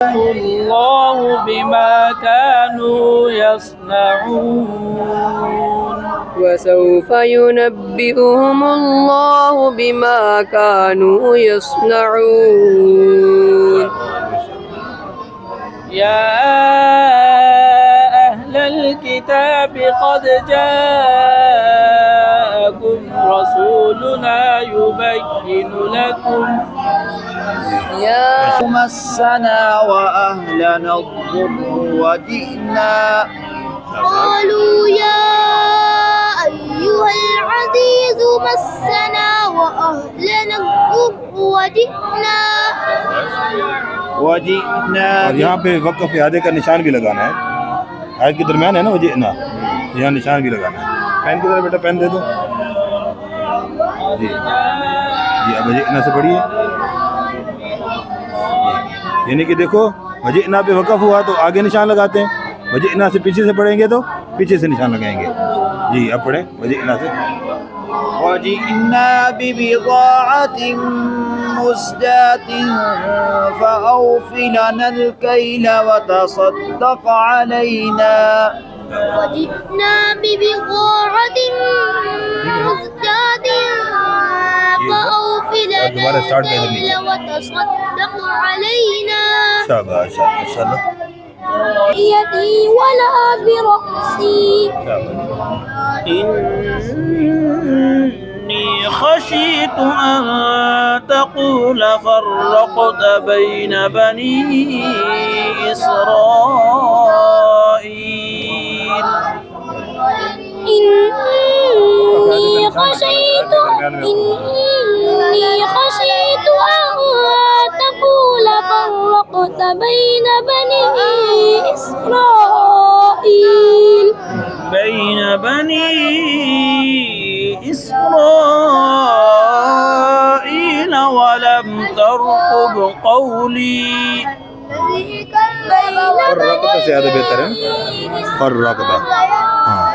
الله بما كانوا يصنعون وسوف ينبئهم الله بما كانوا يصنعون يا أهل الكتاب قد جاءكم رسولنا يبين لكم يا مسنا وأهلنا الضر وجئنا قالوا يا أيها العزيز مسنا وأهلنا الضر وجئنا और यहाँ पे वक़्फ़ इरादे का निशान भी लगाना है। आयत के दरमियान है ना वजीना, यहाँ निशान भी लगाना है। पेन किधर है बेटा, पेन दे दो जी जी। अब वजीना से पढ़िए, यानी कि देखो वजीना पे वक़्फ़ हुआ तो आगे निशान लगाते हैं, वजीना से पीछे से पढ़ेंगे तो पीछे से निशान लगाएंगे जी। अब पढ़ें वजीना से। وجئنا ببضاعة مزجاة فأوف لنا الكيل وتصدق علينا وجئنا ببضاعة مزجاة فأوف لنا الكيل وتصدق علينا शाबाश माशाअल्लाह। يدي ولا برأسي إني خشيت أن تقول فرقت بين بني إسرائيل إني خشيت أن تقول فرقت بين بني إسرائيل ولم ترقب قولي फर्रक़ता से ज़्यादा बेहतर है, फर्रक़ता। हाँ,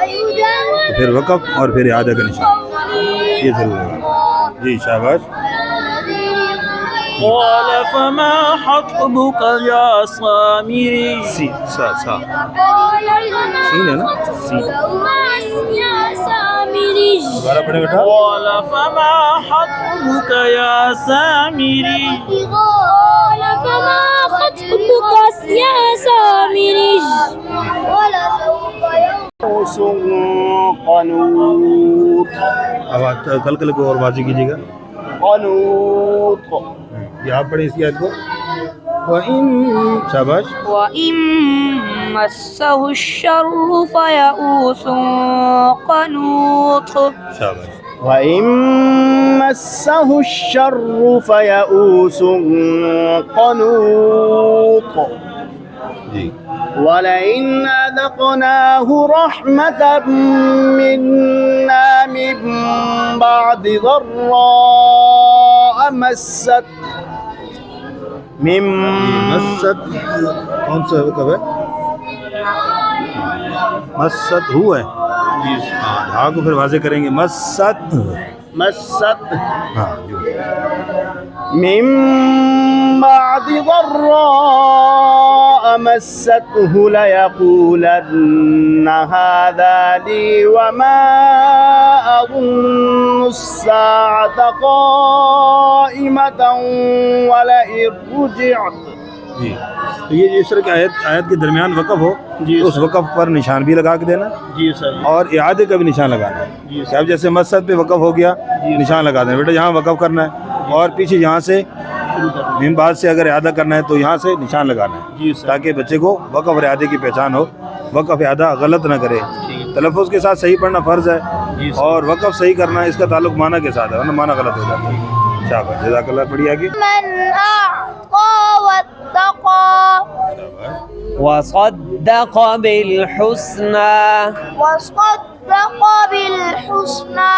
तो फिर वक़्फ़ और फिर इरादे का निशान ये जरूर है जी। शाबाश। قال فما خطبك يا سامري सी सा सा सीन है ना, सी दोबारा पढ़े बेटा। قال فما خطبك يا سامري قال فما خطبك يا سامري يئوس قنوط आवाज़ कल को और वाज़ी कीजिएगा। قنوط ये आप पढ़े इसी आयत को। शाबाश। وإن مسه الشر فيئوس قنوط शाबाश। وإن مسه الشر فيئوس قنوط जी। ولئن أذقناه رحمة منا من بعد ضراء مست मस्सद कौन सा कब है? मस्सद हुआ है जी। हाँ, हाँ को फिर वाज़े करेंगे मस्सद हाँ जो من بعد ضراء مسته ليقولن هذا لي وما أظن الساعة قائمة ولئن رجعت जी। तो ये इस तरह की आयत के दरमियान वक़्फ़ हो जी, तो उस वक़्फ़ पर निशान भी लगा के देना जी सर और इआदे का भी निशान लगाना है जी कि अब जैसे मस्सद पे वक़्फ़ हो गया निशान लगा देना बेटा, यहाँ वक़्फ़ करना है और पीछे यहाँ से मीम बाद से अगर इआदा करना है तो यहाँ से निशान लगाना है जी सर ताकि बच्चे को वक़्फ़ और इआदे की पहचान हो, वक़्फ़ इआदा गलत ना करे। तलफ़्फ़ुज़ के साथ सही पढ़ना फ़र्ज़ है और वक़्फ़ सही करना इसका ताल्लुक़ माना के साथ है, वरना माना गलत हो जाता है। शाबाश, जज़ाकल्लाह। पढ़िए आगे। من أعطى واتقى وصدق بالحسنى وصدق بالحسنى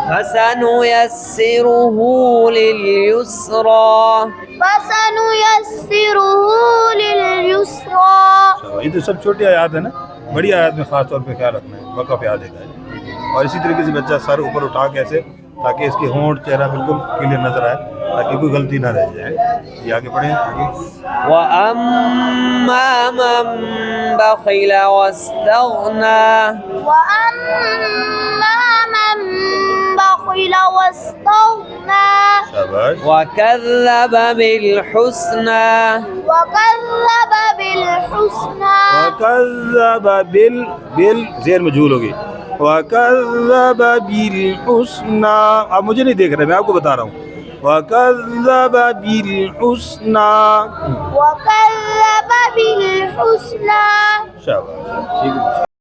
فسنيسره لليسرى فسنيسره لليسرى ये तो सब छोटी आयत है ना, बड़ी आयत में ख़ास तौर पे ख्याल रखना है वक़्फ़ इआदे का। और इसी तरीके से बच्चा सर ऊपर उठा के ऐसे ताकि इसके होंठ चेहरा बिल्कुल क्लियर नज़र आए ताकि कोई गलती ना रह जाए। ये आगे पढ़े आगे। وأما من بخل واستغنى وأما من بخل واستغنى शाबाश। وكذب بالحسنى وكذب بالحسنى वकज़्ज़ब बिल ज़ेर मजहूल होगी। वकज़्ज़ब बिल हुस्ना, आप मुझे नहीं देख रहे, मैं आपको बता रहा हूँ। वकज़्ज़ब बिल हुस्ना। وكذب بالحسنى शाबाश, ठीक है।